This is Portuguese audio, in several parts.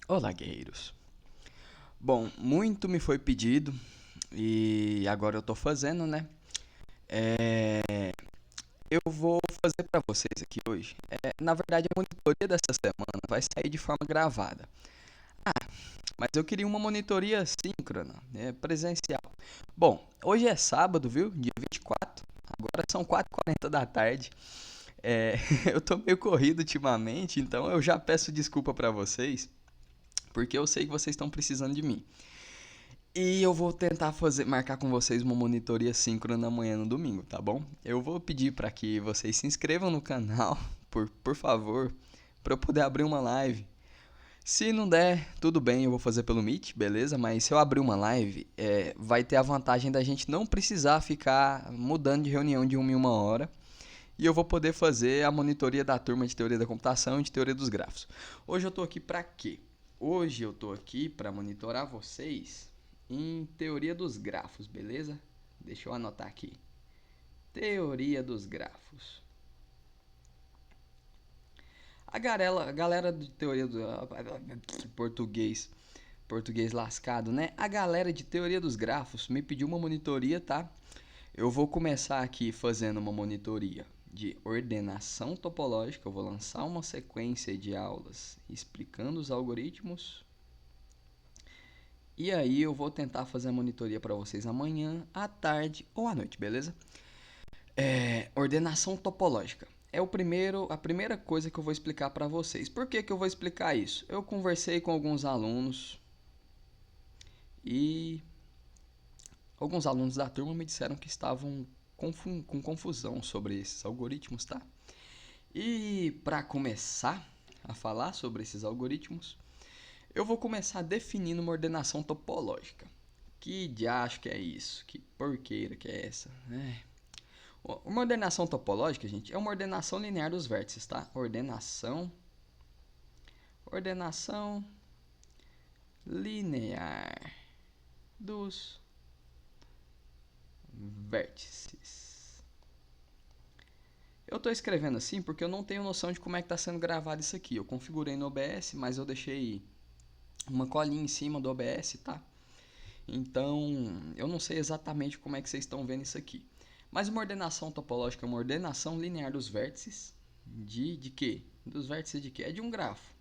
Olá, guerreiros. Bom, muito me foi pedido e agora eu tô fazendo, né? Eu vou fazer pra vocês aqui hoje. Na verdade, a monitoria dessa semana vai sair de forma gravada. Mas eu queria uma monitoria síncrona, presencial. Bom, hoje é sábado, viu? Dia 24. Agora são 4h40 da tarde. É, eu tô meio corrido ultimamente, então eu já peço desculpa pra vocês, porque eu sei que vocês estão precisando de mim. E eu vou tentar marcar com vocês uma monitoria síncrona amanhã no domingo, tá bom? Eu vou pedir para que vocês se inscrevam no canal, por favor, para eu poder abrir uma live. Se não der, tudo bem, eu vou fazer pelo Meet, beleza? Mas se eu abrir uma live, vai ter a vantagem da gente não precisar ficar mudando de reunião de uma em uma hora. E eu vou poder fazer a monitoria da turma de teoria da computação e de teoria dos grafos. Hoje eu tô aqui para quê? Hoje eu tô aqui para monitorar vocês em teoria dos grafos, beleza? Deixa eu anotar aqui. Teoria dos grafos. A galera de teoria do português, português lascado, né? A galera de teoria dos grafos me pediu uma monitoria, tá? Eu vou começar aqui fazendo uma monitoria de ordenação topológica. Eu vou lançar uma sequência de aulas explicando os algoritmos. E aí eu vou tentar fazer a monitoria para vocês amanhã, à tarde ou à noite, beleza? Ordenação topológica. A primeira coisa que eu vou explicar para vocês. Por que eu vou explicar isso? Eu conversei com alguns alunos e alguns alunos da turma me disseram que estavam com confusão sobre esses algoritmos, tá? E para começar a falar sobre esses algoritmos, eu vou começar definindo uma ordenação topológica. Que diacho que é isso? Que porqueira que é essa? Uma ordenação topológica, gente, é uma ordenação linear dos vértices, tá? Ordenação linear dos vértices. Eu estou escrevendo assim porque eu não tenho noção de como é que está sendo gravado isso aqui. Eu configurei no OBS, mas eu deixei uma colinha em cima do OBS, tá? Então, eu não sei exatamente como é que vocês estão vendo isso aqui. Mas uma ordenação topológica é uma ordenação linear dos vértices de quê? Dos vértices de quê? É de um grafo.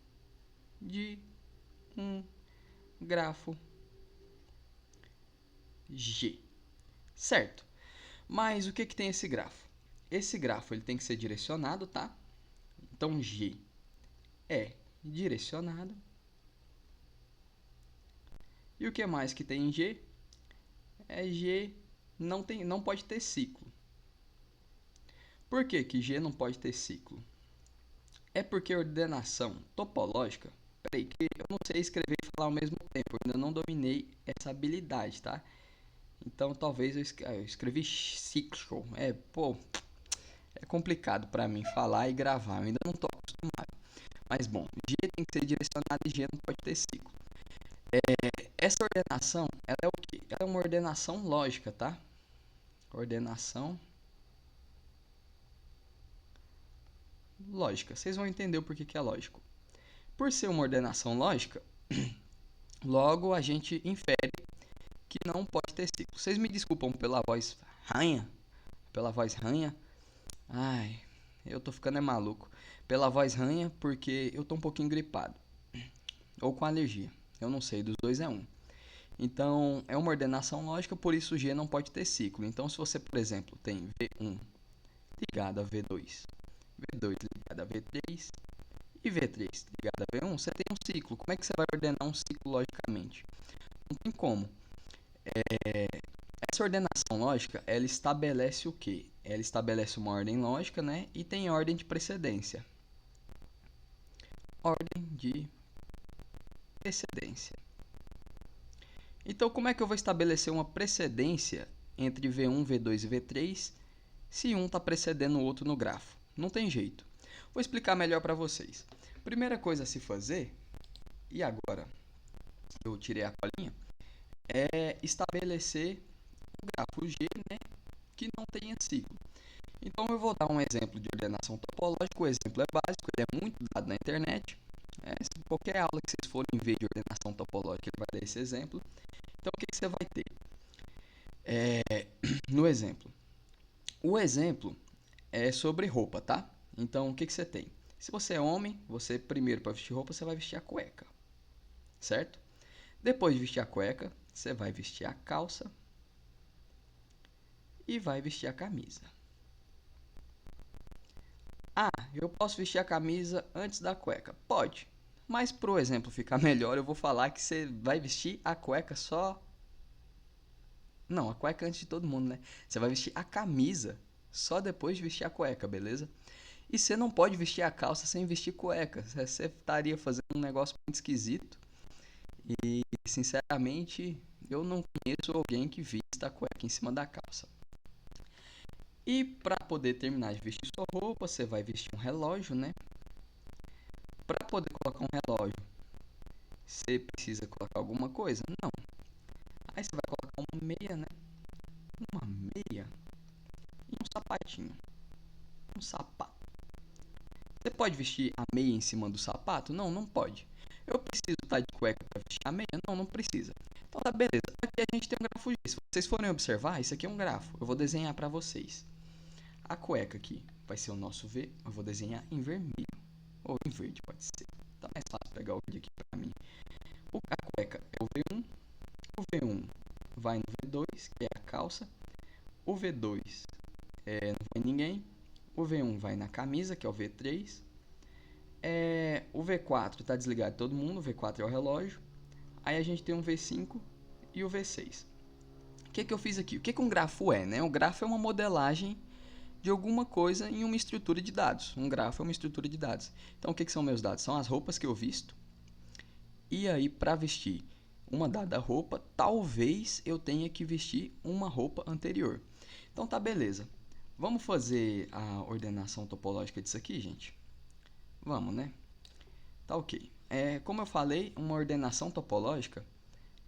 De um grafo G. Certo. Mas o que tem esse grafo? Esse grafo ele tem que ser direcionado, tá? Então G é direcionado. E o que mais que tem em G? G não pode ter ciclo. Por que G não pode ter ciclo? É porque a ordenação topológica. Peraí, que eu não sei escrever e falar ao mesmo tempo. Eu ainda não dominei essa habilidade, tá? Então talvez eu escrevi ciclo. É complicado para mim falar e gravar. Eu ainda não estou acostumado. Mas bom, G tem que ser direcionado e G não pode ter ciclo. Essa ordenação, ela é o quê? Ela é uma ordenação lógica, tá? Ordenação lógica. Vocês vão entender o porquê que é lógico. Por ser uma ordenação lógica, logo a gente infere que não pode ter ciclo. Vocês me desculpam pela voz ranha? Pela voz ranha? Ai, eu tô ficando maluco. Pela voz ranha, porque eu tô um pouquinho gripado. Ou com alergia. Eu não sei, dos dois é um. Então, é uma ordenação lógica, por isso G não pode ter ciclo. Então, se você, por exemplo, tem V1 ligado a V2, V2 ligado a V3 e V3 ligado a V1, você tem um ciclo. Como é que você vai ordenar um ciclo logicamente? Não tem como. Essa ordenação lógica, ela estabelece o quê? Ela estabelece uma ordem lógica, né? E tem ordem de precedência. Ordem de precedência. Então, como é que eu vou estabelecer uma precedência entre V1, V2 e V3 se um está precedendo o outro no grafo? Não tem jeito. Vou explicar melhor para vocês. Primeira coisa a se fazer, e agora eu tirei a colinha, é estabelecer um grafo G, né, que não tenha ciclo. Então eu vou dar um exemplo de ordenação topológica. O exemplo é básico, ele é muito dado na internet. Qualquer aula que vocês forem ver de ordenação topológica, ele vai dar esse exemplo. Então, o que você vai ter? No exemplo. O exemplo é sobre roupa, tá? Então, o que você tem? Se você é homem, você primeiro para vestir roupa, você vai vestir a cueca, certo? Depois de vestir a cueca, você vai vestir a calça e vai vestir a camisa. Ah, eu posso vestir a camisa antes da cueca? Pode. Mas pro exemplo ficar melhor, eu vou falar que você vai vestir a cueca só. Não, a cueca antes de todo mundo, né? Você vai vestir a camisa só depois de vestir a cueca, beleza? E você não pode vestir a calça sem vestir cueca. Você estaria fazendo um negócio muito esquisito. E, sinceramente, eu não conheço alguém que vista a cueca em cima da calça. E para poder terminar de vestir sua roupa, você vai vestir um relógio, né? Para poder colocar um relógio, você precisa colocar alguma coisa? Não. Aí você vai colocar uma meia, né? Uma meia e um sapatinho. Um sapato. Você pode vestir a meia em cima do sapato? Não, não pode. Eu preciso estar de cueca para vestir a meia? Não, não precisa. Então tá, beleza. Aqui a gente tem um grafo G. Se vocês forem observar, isso aqui é um grafo. Eu vou desenhar para vocês. A cueca aqui vai ser o nosso V. Eu vou desenhar em vermelho. Ou em verde, pode ser. Tá mais fácil pegar o verde aqui para mim. A cueca é o V1. O V1 vai no V2, que é a calça. O V2 não vai ninguém. O V1 vai na camisa, que é o V3. O V4 está desligado de todo mundo. O V4 é o relógio. Aí a gente tem um V5 e o V6. O que eu fiz aqui? O que um grafo é, né? Um grafo é uma modelagem de alguma coisa em uma estrutura de dados. Um grafo é uma estrutura de dados. Então, o que são meus dados? São as roupas que eu visto. E aí, para vestir uma dada roupa, talvez eu tenha que vestir uma roupa anterior. Então, tá, beleza. Vamos fazer a ordenação topológica disso aqui, gente? Vamos, né? Tá ok. Como eu falei, uma ordenação topológica,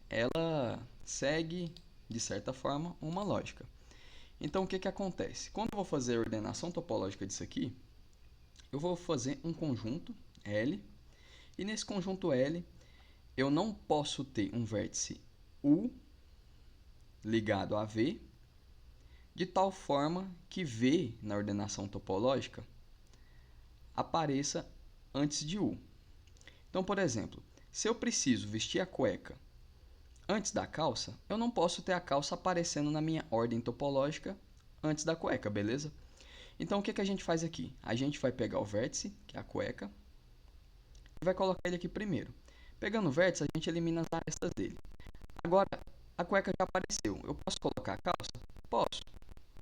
ela segue, de certa forma, uma lógica. Então, o que acontece? Quando eu vou fazer a ordenação topológica disso aqui, eu vou fazer um conjunto L, e nesse conjunto L, eu não posso ter um vértice U ligado a V, de tal forma que V, na ordenação topológica, apareça antes de U. Então, por exemplo, se eu preciso vestir a cueca antes da calça, eu não posso ter a calça aparecendo na minha ordem topológica antes da cueca, beleza? Então, o que a gente faz aqui? A gente vai pegar o vértice, que é a cueca, e vai colocar ele aqui primeiro. Pegando o vértice, a gente elimina as arestas dele. Agora, a cueca já apareceu. Eu posso colocar a calça? Posso,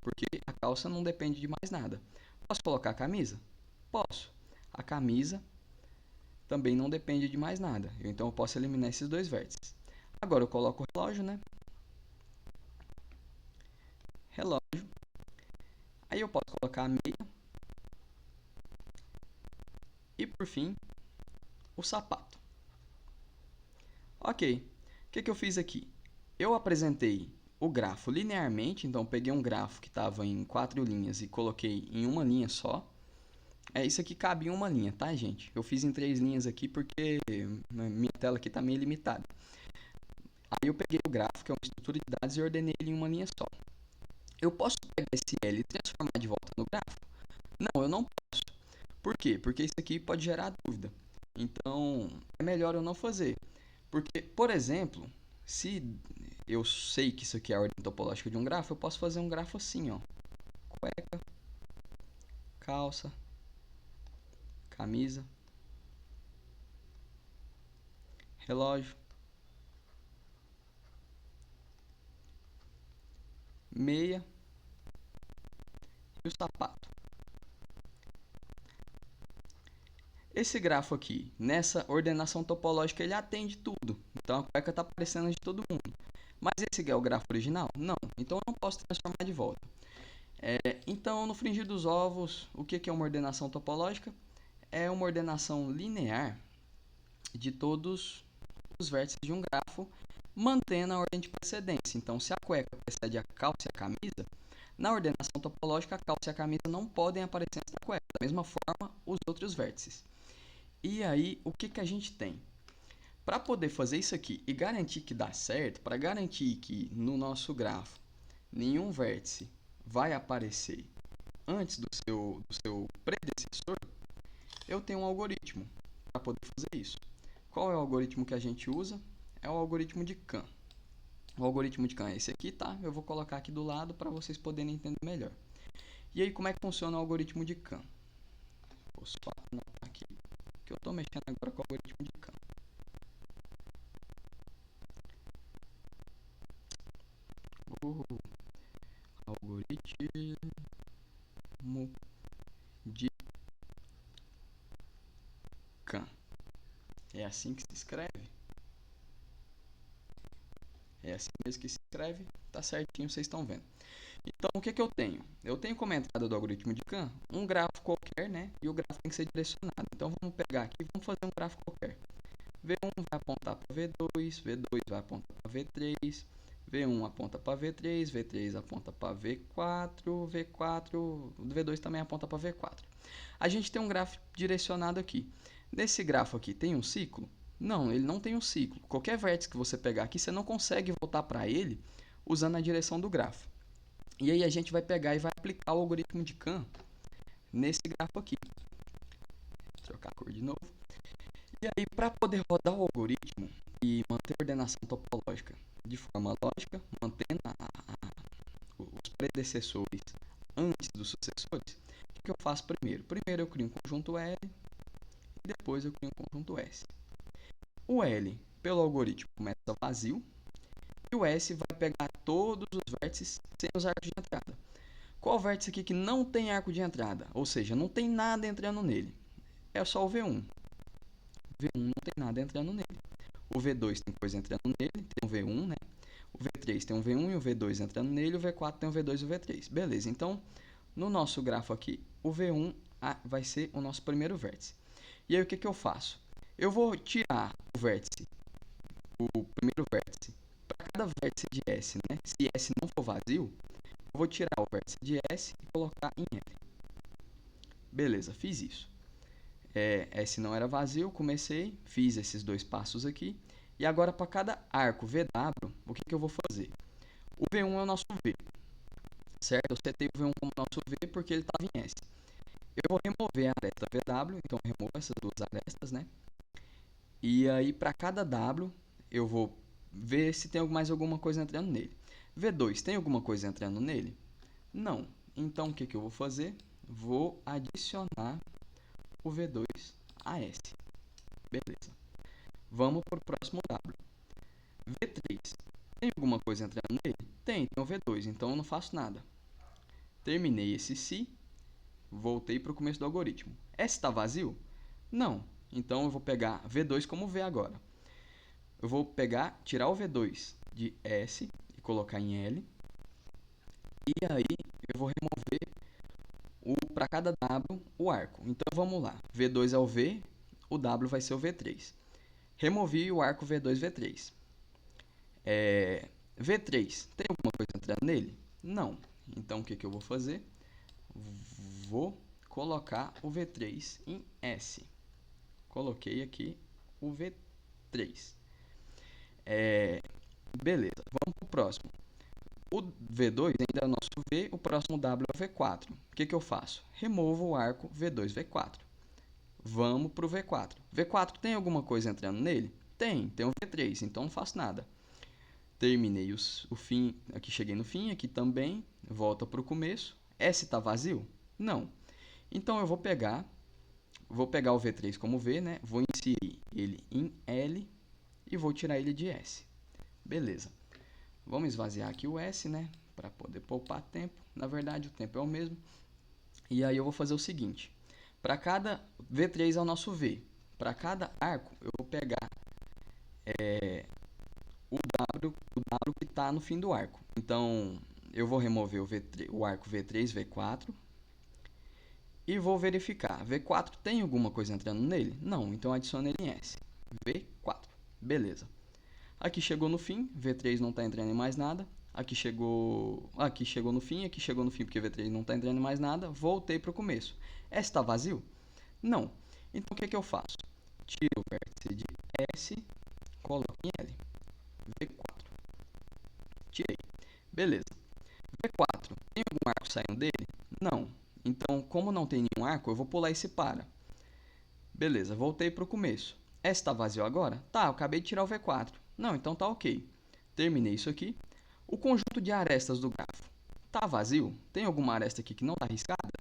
porque a calça não depende de mais nada. Posso colocar a camisa? Posso. A camisa também não depende de mais nada. Então, eu posso eliminar esses dois vértices. Agora, eu coloco o relógio, né? Relógio. Aí, eu posso colocar a meia. E, por fim, o sapato. Ok. O que eu fiz aqui? Eu apresentei o grafo linearmente. Então, eu peguei um grafo que estava em 4 linhas e coloquei em uma linha só. Isso aqui cabe em uma linha, tá, gente? Eu fiz em 3 linhas aqui porque minha tela aqui está meio limitada. Aí eu peguei o gráfico, que é uma estrutura de dados, e ordenei ele em uma linha só. Eu posso pegar esse L e transformar de volta no gráfico? Não, eu não posso. Por quê? Porque isso aqui pode gerar dúvida. Então, é melhor eu não fazer. Porque, por exemplo, se eu sei que isso aqui é a ordem topológica de um grafo, eu posso fazer um grafo assim, ó. Cueca, calça, camisa, relógio, meia e o sapato. Esse grafo aqui, nessa ordenação topológica, ele atende tudo. Então, a cueca está aparecendo de todo mundo. Mas esse aqui é o grafo original? Não. Então, eu não posso transformar de volta. Então, no frigir dos ovos, o que é uma ordenação topológica? É uma ordenação linear de todos os vértices de um grafo, mantendo a ordem de precedência. Então, se a cueca precede a calça e a camisa, na ordenação topológica, a calça e a camisa não podem aparecer antes da cueca. Da mesma forma, os outros vértices. E aí, o que a gente tem? Para poder fazer isso aqui e garantir que dá certo, para garantir que no nosso grafo nenhum vértice vai aparecer antes do seu predecessor, eu tenho um algoritmo para poder fazer isso. Qual é o algoritmo que a gente usa? É o algoritmo de Kahn. O algoritmo de Kahn é esse aqui, tá? Eu vou colocar aqui do lado para vocês poderem entender melhor. E aí, como é que funciona o algoritmo de Kahn? Vou só anotar aqui que eu estou mexendo agora com o algoritmo de Kahn. Algoritmo de Kahn. É assim que se escreve? É assim mesmo que se escreve? Tá certinho, vocês estão vendo. Então, o que eu tenho? Eu tenho como entrada do algoritmo de Kahn um grafo qualquer, né? E o gráfico tem que ser direcionado. Então, vamos pegar aqui e vamos fazer um gráfico qualquer. V1 vai apontar para V2, V2 vai apontar para V3, V1 aponta para V3, V3 aponta para V4, V4, V2 também aponta para V4. A gente tem um gráfico direcionado aqui. Nesse grafo aqui tem um ciclo? Não, ele não tem um ciclo. Qualquer vértice que você pegar aqui, você não consegue voltar para ele usando a direção do grafo. E aí a gente vai pegar e vai aplicar o algoritmo de Kahn nesse grafo aqui. Vou trocar a cor de novo. E aí, para poder rodar o algoritmo e manter a ordenação topológica de forma lógica, mantendo os predecessores antes dos sucessores, o que eu faço primeiro? Primeiro eu crio um conjunto L e depois eu crio um conjunto S. O L, pelo algoritmo, começa vazio e o S vai pegar todos os vértices sem os arcos de entrada. Qual vértice aqui que não tem arco de entrada? Ou seja, não tem nada entrando nele. É só o V1. V1 não tem nada entrando nele. O V2 tem coisa entrando nele, tem um V1, né? O V3 tem um V1 e o V2 entrando nele, o V4 tem um V2 e o V3. Beleza, então, no nosso grafo aqui, o V1 vai ser o nosso primeiro vértice. E aí, o que eu faço? Eu vou tirar o vértice, o primeiro vértice, para cada vértice de S, né? Se S não for vazio, eu vou tirar o vértice de S e colocar em L. Beleza, fiz isso. S não era vazio, comecei, fiz esses dois passos aqui. E agora, para cada arco VW, o que eu vou fazer? O V1 é o nosso V, certo? Eu setei o V1 como nosso V porque ele estava em S. Eu vou remover a aresta VW, então eu removo essas duas arestas, né? E aí, para cada W, eu vou ver se tem mais alguma coisa entrando nele. V2, tem alguma coisa entrando nele? Não. Então, o que eu vou fazer? Vou adicionar o V2 a S. Beleza. Vamos para o próximo W. V3. Tem alguma coisa entrando nele? Tem o V2, então eu não faço nada. Terminei esse se, voltei para o começo do algoritmo. S está vazio? Não. Então eu vou pegar V2 como V agora. Eu vou pegar, tirar o V2 de S e colocar em L. E aí eu vou remover para cada W o arco. Então vamos lá. V2 é o V, o W vai ser o V3. Removi o arco V2, V3. V3, tem alguma coisa entrando nele? Não. Então o que eu vou fazer? Vou colocar o V3 em S. Coloquei aqui o V3. Beleza, vamos para o próximo. O V2 ainda é o nosso V, o próximo W é o V4. O que eu faço? Removo o arco V2, V4. Vamos para o V4. V4 tem alguma coisa entrando nele? Tem um V3, então não faço nada. Terminei o fim, aqui cheguei no fim, aqui também, volta para o começo. S está vazio? Não. Então eu vou pegar o V3 como V, né? Vou inserir ele em L e vou tirar ele de S. Beleza. Vamos esvaziar aqui o S, né? Para poder poupar tempo. Na verdade, o tempo é o mesmo. E aí eu vou fazer o seguinte. Para cada V3 é o nosso V. Para cada arco, eu vou pegar o W que está no fim do arco. Então, eu vou remover o arco V3, V4. E vou verificar. V4 tem alguma coisa entrando nele? Não, então adiciono ele em S. V4. Beleza. Aqui chegou no fim, V3 não está entrando em mais nada. Aqui chegou no fim porque V3 não está entrando em mais nada. Voltei para o começo. S está vazio? Não. Então o que eu faço? tiro o vértice de S, coloco em L. V4. Tirei. Beleza. V4, tem algum arco saindo dele? Não. Então, como não tem nenhum arco, eu vou pular esse para. Beleza, voltei para o começo. S está vazio agora? Tá, eu acabei de tirar o V4. Não, então tá ok. Terminei isso aqui. O conjunto de arestas do grafo tá vazio? Tem alguma aresta aqui que não está riscada?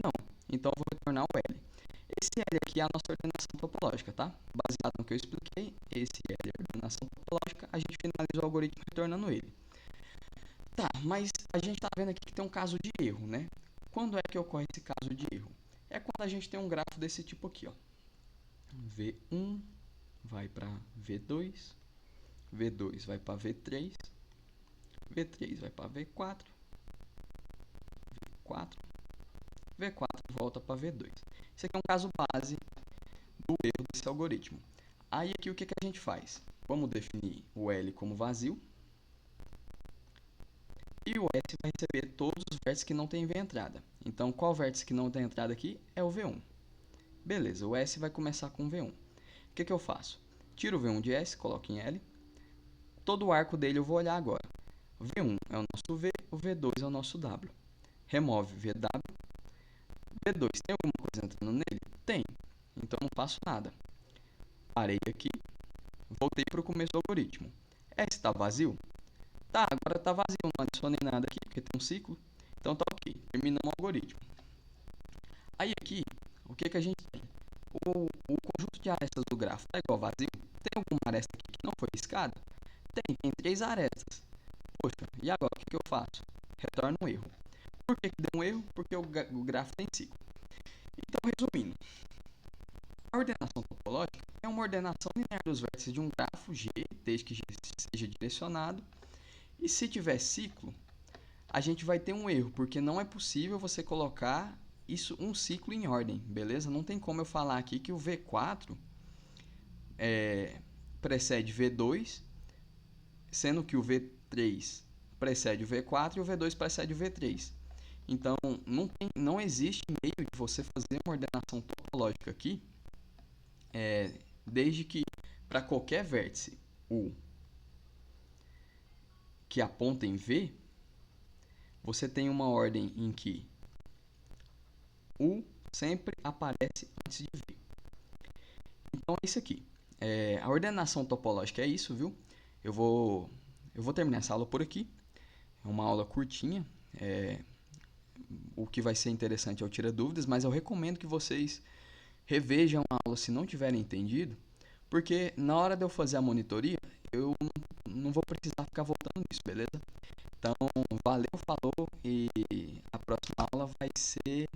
Não. Então eu vou retornar o L. Esse L aqui é a nossa ordenação topológica, tá? Baseado no que eu expliquei, esse L é a ordenação topológica, a gente finaliza o algoritmo retornando ele. Tá, mas a gente está vendo aqui que tem um caso de erro, né? Quando é que ocorre esse caso de erro? É quando a gente tem um grafo desse tipo aqui, ó. V1 vai para V2, V2 vai para V3, V3 vai para V4, V4, V4 volta para V2. Esse aqui é um caso base do erro desse algoritmo. Aí aqui o que a gente faz? Vamos definir o L como vazio. E o S vai receber todos os vértices que não tem V entrada. Então, qual vértice que não tem entrada aqui? É o V1. Beleza, o S vai começar com V1. O que eu faço? Tiro o V1 de S, coloco em L. Todo o arco dele eu vou olhar agora. V1 é o nosso V, o V2 é o nosso W. Remove VW. V2 tem alguma coisa entrando nele? Tem. Então não faço nada. Parei aqui. Voltei para o começo do algoritmo. S está vazio? Tá, agora está vazio. Não adicionei nada aqui porque tem um ciclo. Então tá ok. Terminamos o algoritmo. Aí aqui, o que a gente tem? O conjunto de arestas do grafo está igual vazio? Tem alguma aresta aqui que não foi riscada? Tem 3 arestas. Poxa, e agora o que eu faço? Retorno um erro. Por que deu um erro? Porque o grafo tem ciclo. Então, resumindo, a ordenação topológica é uma ordenação linear dos vértices de um grafo G, desde que G seja direcionado. E se tiver ciclo, a gente vai ter um erro, porque não é possível você colocar um ciclo em ordem, beleza? Não tem como eu falar aqui que o V4 precede V2, sendo que o V3 precede o V4 e o V2 precede o V3. Então, não existe meio de você fazer uma ordenação topológica aqui, desde que para qualquer vértice U que aponta em V, você tem uma ordem em que U sempre aparece antes de V. Então é isso aqui. A ordenação topológica é isso, viu? Eu vou terminar essa aula por aqui. É uma aula curtinha. O que vai ser interessante é o tira dúvidas, mas eu recomendo que vocês revejam a aula se não tiverem entendido, porque na hora de eu fazer a monitoria, eu não vou precisar ficar voltando nisso, beleza? Então, valeu, falou, e a próxima aula vai ser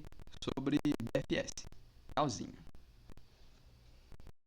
sobre DFS. Tchauzinho.